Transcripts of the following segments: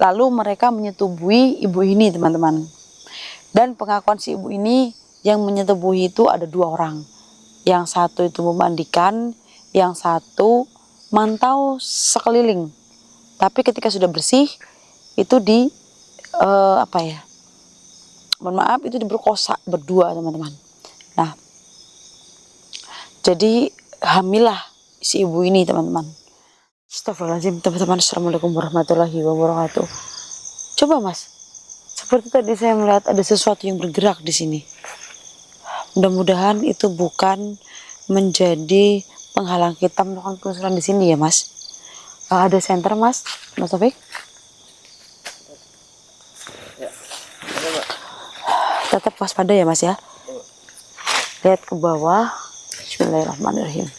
Lalu mereka menyetubuhi ibu ini, teman-teman. Dan pengakuan si ibu ini yang menyetubuhi itu ada 2 orang. Yang satu itu memandikan, yang satu mantau sekeliling. Tapi ketika sudah bersih itu mohon maaf, itu diperkosa berdua, teman-teman. Nah, jadi hamillah si ibu ini, teman-teman. Astagfirullahaladzim, teman-teman. Assalamualaikum warahmatullahi wabarakatuh. Coba mas, seperti tadi saya melihat ada sesuatu yang bergerak di sini. Mudah-mudahan itu bukan menjadi penghalang kita melakukan penelusuran di sini ya mas. Ada senter mas Taufik. Tetap waspada ya mas ya. Lihat ke bawah. Bismillahirrahmanirrahim.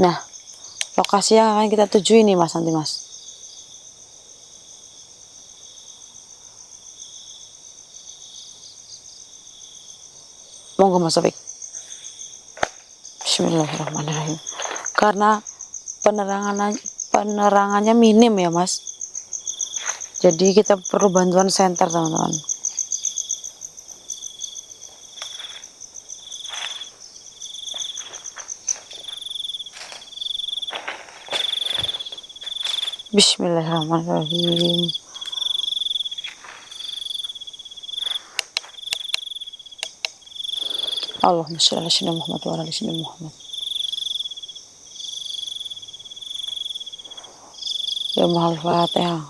Nah, lokasi yang akan kita tuju ini mas nanti mas. Monggo mas Taufik. Bismillahirrahmanirrahim. Karena penerangannya minim ya mas. Jadi kita perlu bantuan senter teman-teman. Bismillahirrahmanirrahim. Allahumma sholli ala sayyidina Muhammad wa ala ali sayyidina Muhammad. Ya mahal Fatihah.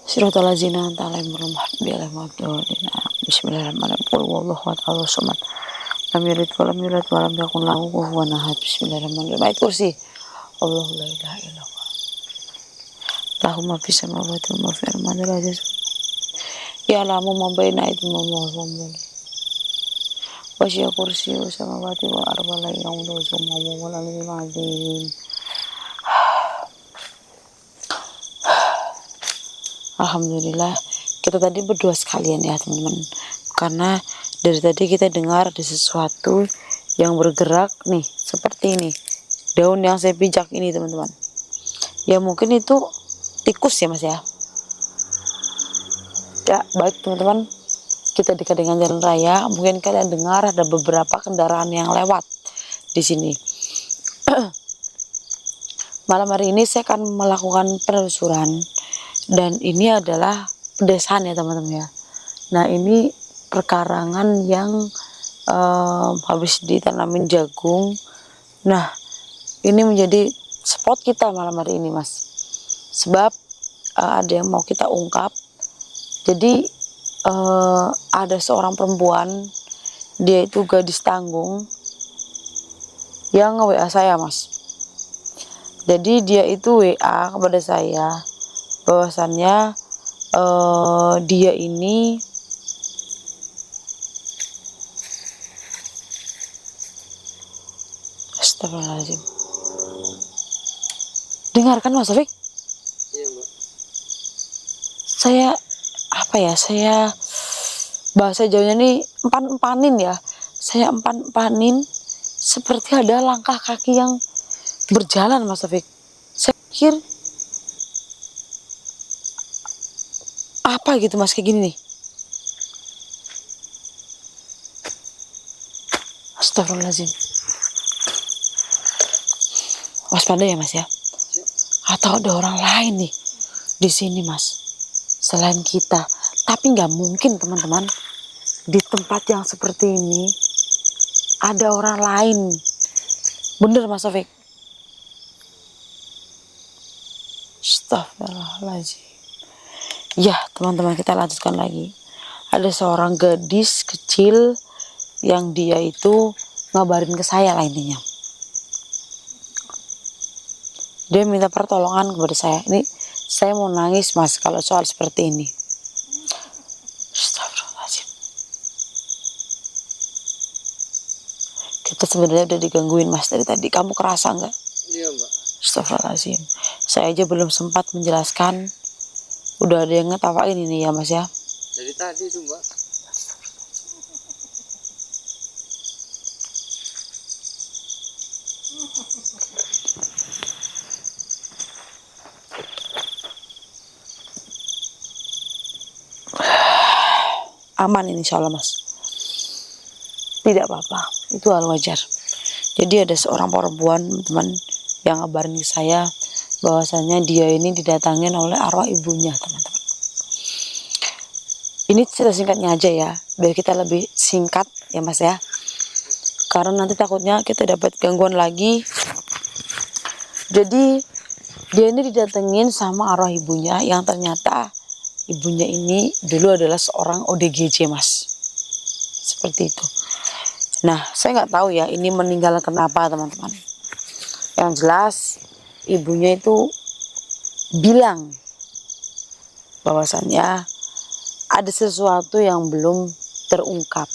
Siratal ladzina an'amta alaihim ghairil maghdubi alaihim. Bismillahirrahmanirrahim. Qul huwallahu ahad, Allahus samad. Lam yalid wa lam yulad wa lam yakul lahu kufuwan ahad. Bismillahirrahmanirrahim. Ayat kursi. Allahu la ilaha illallah. Allahumma fis samawati wa fil ardi. Ya lamu ma baina aydihim wa ma khalfahum. Wasya kursi samawati wal ardi la yaumuduhu wa la yuzim. Alhamdulillah, kita tadi berdoa sekalian ya teman-teman. Karena dari tadi kita dengar ada sesuatu yang bergerak nih, seperti ini. Daun yang saya pijak ini teman-teman. Ya mungkin itu tikus ya mas ya. Ya baik teman-teman, kita dekat dengan jalan raya. Mungkin kalian dengar ada beberapa kendaraan yang lewat di sini. Malam hari ini saya akan melakukan penelusuran. Dan ini adalah pedesaan ya teman-teman ya. Nah ini perkarangan yang habis ditanamin jagung. Nah ini menjadi spot kita malam hari ini mas. Sebab ada yang mau kita ungkap. Jadi ada seorang perempuan, dia itu gadis tanggung yang nge-WA saya mas. Jadi dia itu WA kepada saya bahwasannya dia ini astagfirullahaladzim. Dengarkan mas Taufik. Iya mbak. Saya bahasa Jawanya nih empan-empanin ya. Saya empan-empanin seperti ada langkah kaki yang berjalan mas Taufik. Saya pikir apa gitu mas kayak gini nih. Astagfirullahaladzim. Waspada ya mas ya. Atau ada orang lain nih di sini mas selain kita. Tapi nggak mungkin teman-teman di tempat yang seperti ini ada orang lain. Bener mas Taufik. Astagfirullahaladzim. Ya teman-teman, kita lanjutkan lagi. Ada seorang gadis kecil yang dia itu ngabarin ke saya lah intinya. Dia minta pertolongan kepada saya. Ini saya mau nangis mas kalau soal seperti ini. Astagfirullahaladzim. Kita sebenarnya udah digangguin mas dari tadi. Kamu kerasa nggak? Iya mbak. Astagfirullahaladzim. Saya aja belum sempat menjelaskan. Udah ada yang ngetawain ini ya mas ya. Dari tadi itu mbak. aman ini insya Allah mas, tidak apa-apa, itu hal wajar. Jadi ada seorang perempuan teman yang ngabarin ke saya bahwasanya dia ini didatangin oleh arwah ibunya teman-teman. Ini cerita singkatnya aja ya, biar kita lebih singkat ya mas ya, karena nanti takutnya kita dapat gangguan lagi. Jadi dia ini didatengin sama arwah ibunya yang ternyata ibunya ini dulu adalah seorang ODGJ mas, seperti itu. Nah saya nggak tahu ya ini meninggal kenapa teman-teman. Yang jelas ibunya itu bilang bahwasannya ada sesuatu yang belum terungkap.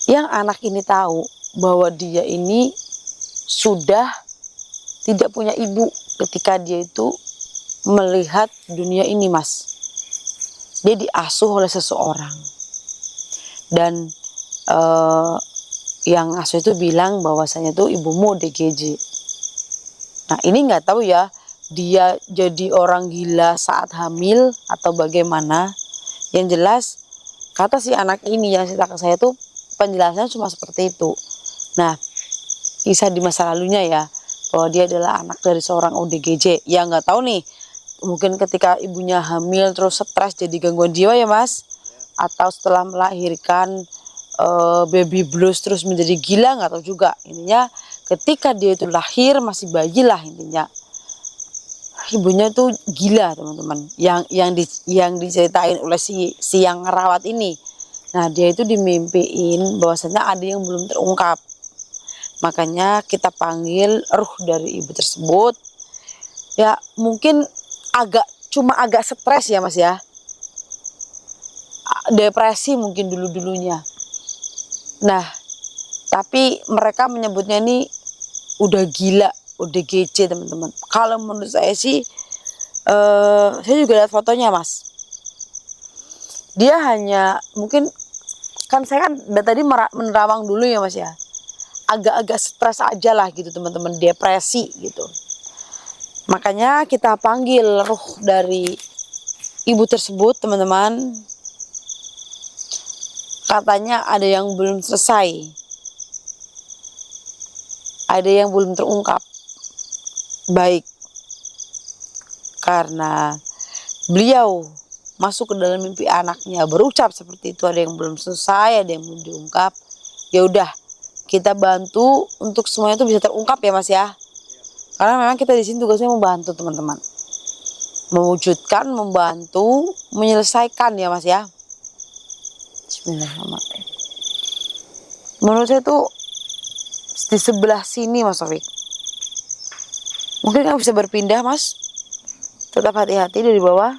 Yang anak ini tahu bahwa dia ini sudah tidak punya ibu ketika dia itu melihat dunia ini mas. Dia diasuh oleh seseorang dan yang asuh itu bilang bahwasanya tuh ibumu DGJ. Nah ini nggak tahu ya dia jadi orang gila saat hamil atau bagaimana. Yang jelas kata si anak ini yang cerita ke saya tuh penjelasannya cuma seperti itu. Nah kisah di masa lalunya ya, bahwa dia adalah anak dari seorang ODGJ. Ya nggak tahu nih, mungkin ketika ibunya hamil terus stres jadi gangguan jiwa ya mas, atau setelah melahirkan baby blues terus menjadi gila, nggak tahu juga. Intinya ketika dia itu lahir masih bayi lah intinya, ibunya tuh gila teman-teman, yang diceritain oleh si yang ngerawat ini. Nah dia itu dimimpiin bahwasanya ada yang belum terungkap. Makanya kita panggil ruh dari ibu tersebut. Ya mungkin cuma agak stres ya mas ya, depresi mungkin dulunya. Nah tapi mereka menyebutnya ini udah gila, udah GC teman-teman. Kalau menurut saya sih saya juga lihat fotonya mas, dia hanya mungkin, kan saya kan tadi menerawang dulu ya mas ya, agak-agak stres aja lah gitu teman-teman, depresi gitu. Makanya kita panggil ruh dari ibu tersebut teman-teman. Katanya ada yang belum selesai, ada yang belum terungkap. Baik, karena beliau masuk ke dalam mimpi anaknya berucap seperti itu, ada yang belum selesai, ada yang belum diungkap. Ya udah, kita bantu untuk semuanya itu bisa terungkap ya mas ya. Karena memang kita di sini tugasnya membantu teman-teman, mewujudkan, membantu, menyelesaikan ya mas ya. Bismillahirrahmanirrahim. Menurut saya tuh di sebelah sini mas Taufik. Mungkin kamu bisa berpindah mas. Tetap hati-hati dari bawah.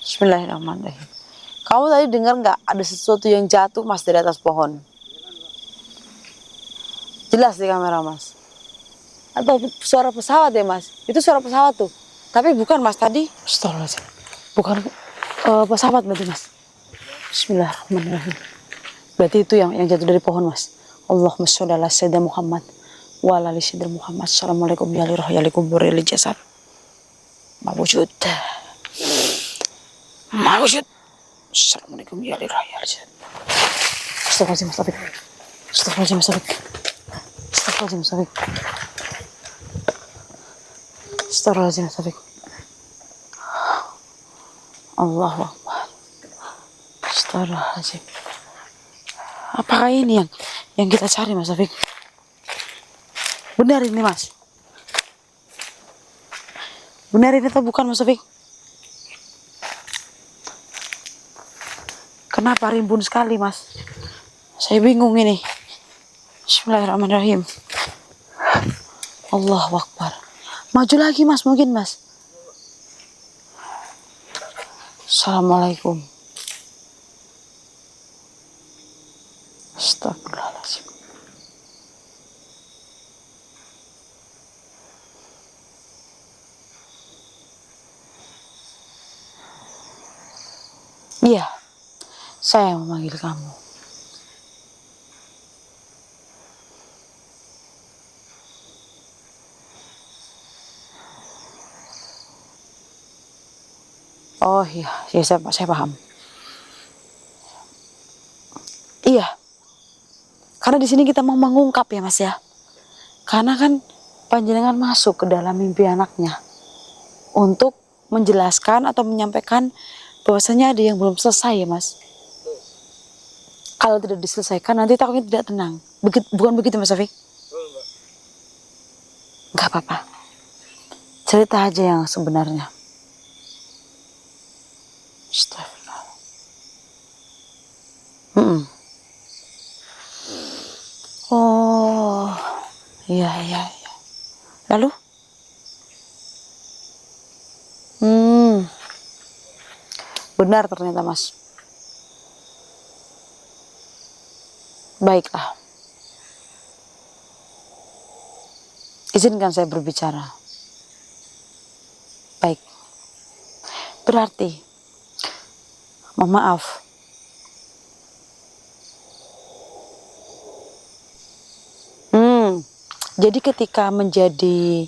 Bismillahirrahmanirrahim. Kamu tadi dengar nggak ada sesuatu yang jatuh mas dari atas pohon? Jelas di kamera mas. Atau suara pesawat ya mas? Itu suara pesawat tuh. Tapi bukan mas tadi. Astagfirullahaladzim. Bukan pesawat berarti mas. Bismillahirrahmanirrahim. Berarti itu yang jatuh dari pohon mas. Allahumma sholli ala sayyidina Muhammad wa ala ali sayyidina Muhammad. Assalamualaikum ya roh ya kubur ya jasad. Mawujud. Assalamualaikum ya roh ya jasad. Astagfirullahaladzim mas Taufik. Astagfirullahaladzim mas Taufik. Astagfirullahaladzim mas Taufik. Astagfirullahaladzim mas Taufik. Allahu Akbar. Astagfirullahaladzim. Apakah ini yang kita cari mas Taufik? Benar ini mas? Benar ini atau bukan mas Taufik? Kenapa rimbun sekali mas? Saya bingung ini. Bismillahirrahmanirrahim. Allahu Akbar. Maju lagi mas, mungkin mas. Assalamualaikum. Astagfirullahaladzim. Iya, saya memanggil kamu. Oh iya, ya saya paham. Iya, karena di sini kita mau mengungkap ya Mas ya. Karena kan panjenengan masuk ke dalam mimpi anaknya untuk menjelaskan atau menyampaikan bahwasanya ada yang belum selesai ya Mas. Kalau tidak diselesaikan nanti takutnya tidak tenang. Bukan begitu Mas Afik? Gak apa-apa. Cerita aja yang sebenarnya. Astagfirullah. Oh, iya, iya, iya. Lalu? Benar ternyata Mas. Baiklah. Izinkan saya berbicara. Baik. Berarti, mohon maaf. Jadi ketika menjadi,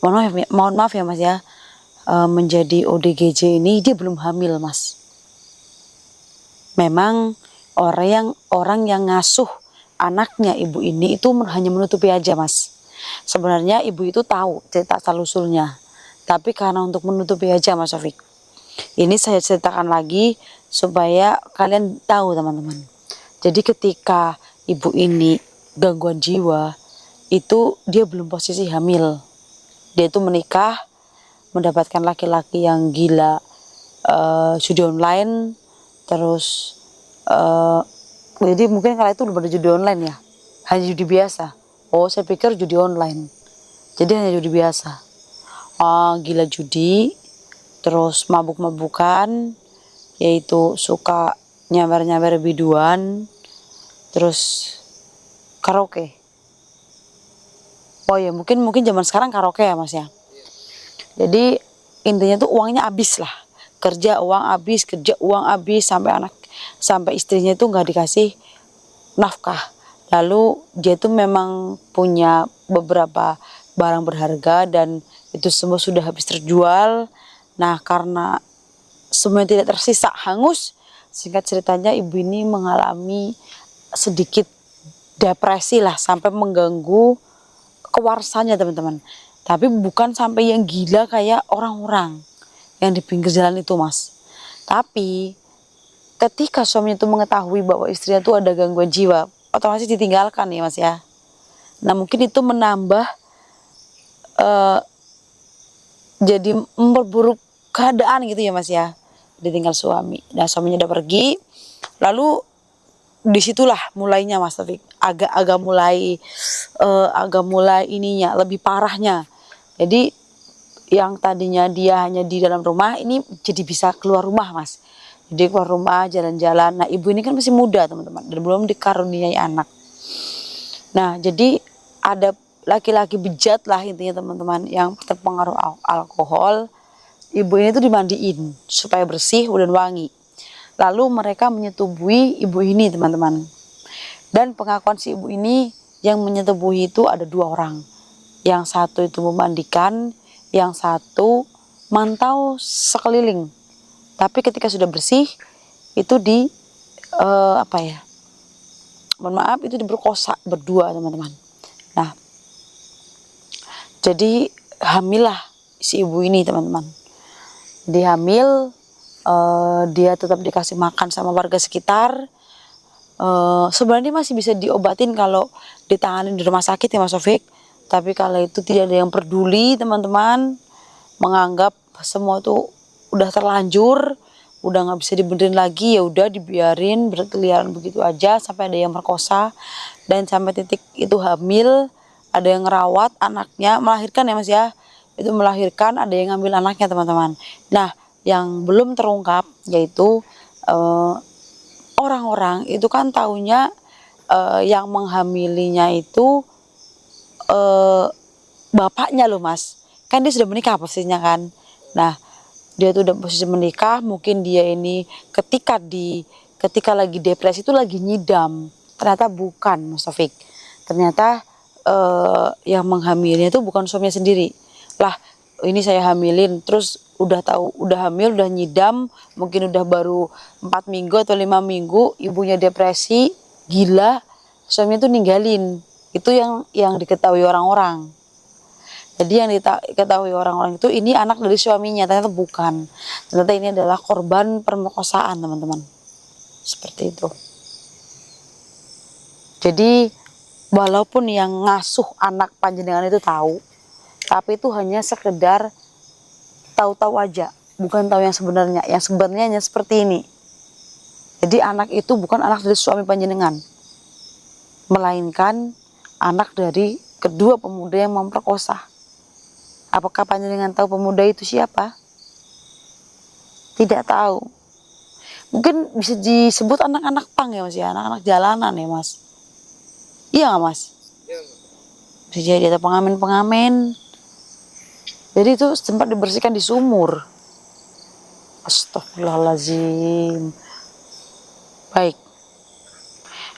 mohon maaf ya Mas ya, menjadi ODGJ ini dia belum hamil Mas. Memang orang yang ngasuh anaknya ibu ini itu hanya menutupi aja Mas. Sebenarnya ibu itu tahu cerita asal usulnya, tapi karena untuk menutupi aja Mas Sofik. Ini saya ceritakan lagi supaya kalian tahu teman-teman. Jadi ketika ibu ini gangguan jiwa, itu dia belum posisi hamil. Dia itu menikah, mendapatkan laki-laki yang gila, judi online, terus jadi mungkin kala itu belum ada judi online ya, hanya judi biasa. Oh saya pikir judi online, jadi hanya judi biasa. Gila judi, terus mabuk-mabukan, yaitu suka nyamber-nyamber biduan, terus karaoke. Oh ya mungkin zaman sekarang karaoke ya Mas ya. Jadi intinya tuh uangnya habis lah, kerja uang habis sampai istrinya itu nggak dikasih nafkah. Lalu dia tuh memang punya beberapa barang berharga dan itu semua sudah habis terjual. Nah karena semuanya tidak tersisa hangus, singkat ceritanya ibu ini mengalami sedikit depresi lah sampai mengganggu kewarasannya teman-teman. Tapi bukan sampai yang gila kayak orang-orang yang di pinggir jalan itu Mas. Tapi ketika suaminya itu mengetahui bahwa istrinya itu ada gangguan jiwa, otomatis ditinggalkan ya Mas ya. Nah mungkin itu menambah jadi memperburuk keadaan gitu ya Mas ya. Ditinggal suami. Nah suaminya udah pergi, lalu disitulah mulainya Mas Taufik agak mulai ininya lebih parahnya. Jadi yang tadinya dia hanya di dalam rumah ini jadi bisa keluar rumah Mas. Jadi keluar rumah jalan-jalan. Nah ibu ini kan masih muda teman-teman dan belum dikaruniai anak. Nah jadi ada laki-laki bejat lah intinya teman-teman yang terpengaruh alkohol. Ibu ini tuh dimandiin supaya bersih dan wangi. Lalu mereka menyetubuhi ibu ini teman-teman. Dan pengakuan si ibu ini yang menyetubuhi itu ada 2 orang. Yang satu itu memandikan, yang satu mantau sekeliling. Tapi ketika sudah bersih itu mohon maaf itu diperkosa berdua teman-teman. Nah jadi hamil lah si ibu ini teman-teman. Dia hamil. Dia tetap dikasih makan sama warga sekitar. Sebenarnya masih bisa diobatin kalau ditangani di rumah sakit ya Mas Sofik. Tapi kalau itu tidak ada yang peduli teman-teman, menganggap semua tuh udah terlanjur, udah nggak bisa dibenerin lagi, ya udah dibiarin berkeliaran begitu aja sampai ada yang merkosa dan sampai titik itu hamil, ada yang ngerawat anaknya, melahirkan ya Mas ya. Itu melahirkan, ada yang ngambil anaknya teman-teman. Nah yang belum terungkap yaitu orang-orang itu kan taunya yang menghamilinya itu bapaknya loh Mas. Kan dia sudah menikah posisinya kan. Nah dia tuh udah posisi menikah, mungkin dia ini ketika lagi depresi itu lagi nyidam. Ternyata bukan Mas Taufik. Ternyata yang menghamilnya itu bukan suaminya sendiri. Lah ini saya hamilin terus udah tahu, udah hamil, udah nyidam, mungkin udah baru 4 minggu atau 5 minggu, ibunya depresi, gila, suaminya tuh ninggalin. Itu yang diketahui orang-orang. Jadi yang diketahui orang-orang itu ini anak dari suaminya, ternyata bukan. Ternyata ini adalah korban perkosaan, teman-teman. Seperti itu. Jadi walaupun yang ngasuh anak panjenengan itu tahu, tapi itu hanya sekedar tahu-tahu aja, bukan tahu yang sebenarnya. Yang sebenarnya hanya seperti ini. Jadi anak itu bukan anak dari suami panjenengan, melainkan anak dari kedua pemuda yang memperkosa. Apakah panjenengan tahu pemuda itu siapa? Tidak tahu. Mungkin bisa disebut anak-anak pang ya mas ya, anak-anak jalanan ya mas. Iya nggak mas? Bisa jadi ada pengamen-pengamen. Jadi itu sempat dibersihkan di sumur. Astagfirullahaladzim. Baik.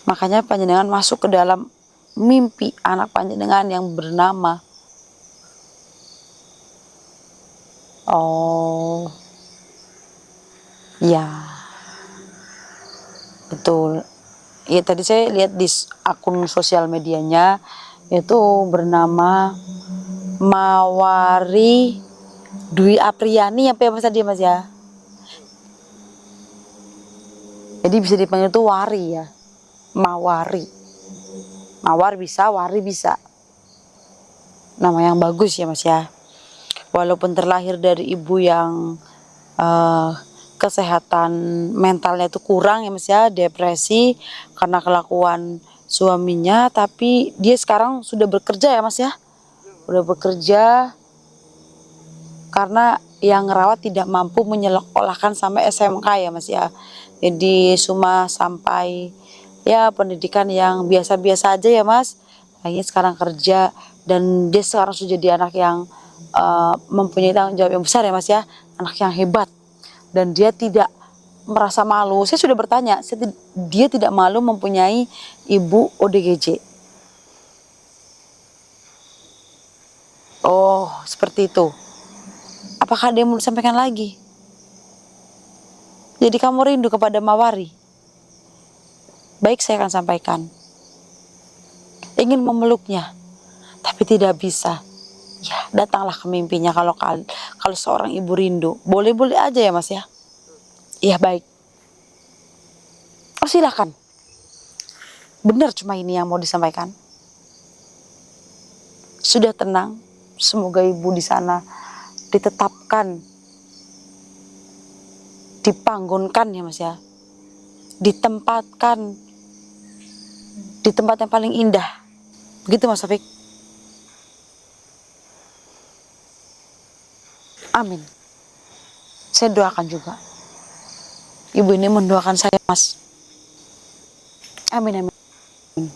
Makanya panjenengan masuk ke dalam mimpi anak panjenengan yang bernama. Oh. Ya. Betul. Ya tadi saya lihat di akun sosial medianya itu bernama Mawari Dwi Apriani apa ya mas tadi mas ya. Jadi bisa dipanggil itu Wari ya. Mawari. Mawar bisa, Wari bisa. Nama yang bagus ya mas ya. Walaupun terlahir dari ibu yang kesehatan mentalnya itu kurang ya mas ya, depresi karena kelakuan suaminya, tapi dia sekarang sudah bekerja ya mas ya, udah bekerja karena yang ngerawat tidak mampu menyekolahkan sampai SMK ya mas ya, jadi cuma sampai ya pendidikan yang biasa-biasa aja ya mas. Akhirnya sekarang kerja dan dia sekarang sudah jadi anak yang mempunyai tanggung jawab yang besar ya mas ya, anak yang hebat. Dan dia tidak merasa malu. Saya sudah bertanya, dia tidak malu mempunyai ibu ODGJ. Oh, seperti itu. Apakah dia mau disampaikan lagi? Jadi kamu rindu kepada Mawari? Baik, saya akan sampaikan. Ingin memeluknya, tapi tidak bisa. Ya, datanglah ke mimpinya kalau seorang ibu rindu. Boleh-boleh aja ya mas ya. Iya baik. Oh silakan. Benar cuma ini yang mau disampaikan. Sudah tenang. Semoga ibu di sana ditetapkan, dipanggonkan ya mas ya. Ditempatkan di tempat yang paling indah. Begitu mas Taufik. Amin. Saya doakan juga. Ibu ini mendoakan saya mas. Amin amin.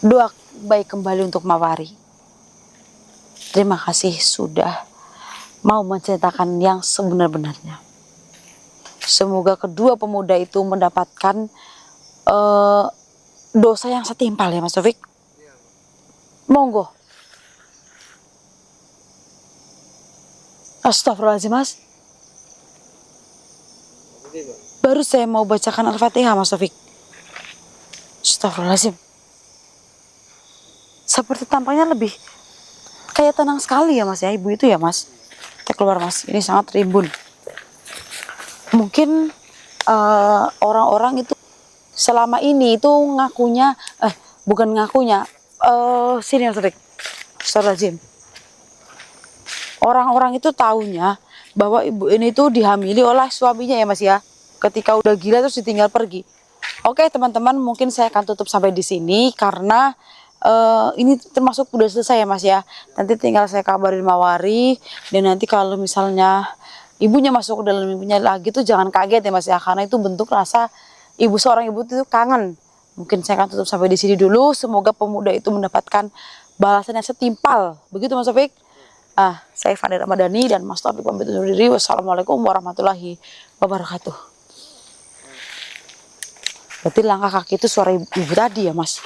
Doa baik kembali untuk Mawari. Terima kasih sudah mau menceritakan yang sebenar-benarnya. Semoga kedua pemuda itu mendapatkan dosa yang setimpal ya mas Taufik. Monggo. Astagfirullahaladzim mas. Baru saya mau bacakan Al-Fatihah mas Taufik. Astagfirullahaladzim. Seperti tampaknya lebih kayak tenang sekali ya mas ya, ibu itu ya mas. Kita keluar mas, ini sangat rimbun. Mungkin orang-orang itu selama ini itu ngakunya, bukan ngakunya, sini mas Taufik. Astagfirullahaladzim. Orang-orang itu taunya bahwa ibu ini tuh dihamili oleh suaminya ya mas ya. Ketika udah gila terus ditinggal pergi. Oke teman-teman, mungkin saya akan tutup sampai di sini karena ini termasuk udah selesai ya mas ya. Nanti tinggal saya kabarin Mawari, dan nanti kalau misalnya ibunya masuk ke dalam mimpinya lagi tuh jangan kaget ya mas ya, karena itu bentuk rasa seorang ibu itu kangen. Mungkin saya akan tutup sampai di sini dulu. Semoga pemuda itu mendapatkan balasan yang setimpal. Begitu mas Taufik. Saya Fani Ramadhani dan Mas Taufik pamit undur diri. Wassalamualaikum warahmatullahi wabarakatuh. Berarti langkah kaki itu suara ibu tadi ya mas.